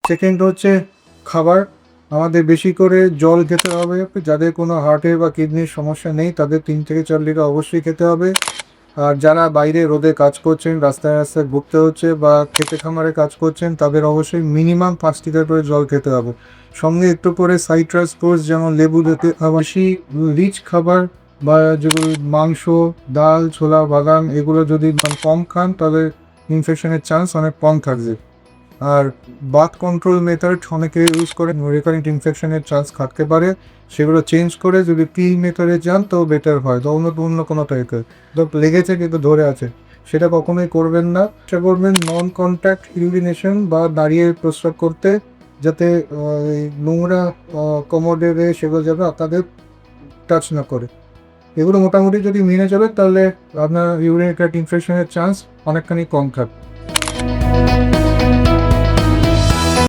Second হচ্ছে খাবার। আমাদের বেশি করে জল খেতে হবে। যাদের কোনো হার্টের বা কিডনির সমস্যা নেই তাদের 3 থেকে 4 লিটার অবশ্যই খেতে হবে। আর যারা বাইরে রোদে কাজ করছেন, রাস্তায় রাস্তায় ঘুরতে হচ্ছে বা খেতে খামারে কাজ করছেন, তাদের অবশ্যই মিনিমাম 5 লিটার করে জল খেতে হবে। সঙ্গে একটু করে সাইট্রাস ফ্রুটস যেমন লেবু জাতীয় বেশি রিচ খাবার বা যেগুলো মাংস, ডাল, ছোলা, বাদাম এগুলো যদি কম খান তাহলে ইনফেকশনের চান্স অনেক কম থাকবে। আর বাথ কন্ট্রোল মেথড অনেকে ইউজ করে, রিকারেন্ট ইনফেকশনের চান্স থাকতে পারে। সেগুলো চেঞ্জ করে যদি পিল মেথডে যান তো বেটার হয়। তো অন্য কোনো টাইপের তো লেগেছে কিন্তু ধরে আছে সেটা কখনোই করবেন না। চেষ্টা করবেন নন কন্ট্যাক্ট ইউরিনেশন বা দাঁড়িয়ে প্রস্রাব করতে, যাতে এই নোংরা কোমোডে সেগুলো যাবে আপনাদের টাচ না করে। এগুলো মোটামুটি যদি মেনে চলে তাহলে আপনার ইউরিনারি ট্র্যাক্ট ইনফেকশনের চান্স অনেকখানি কম থাকবে।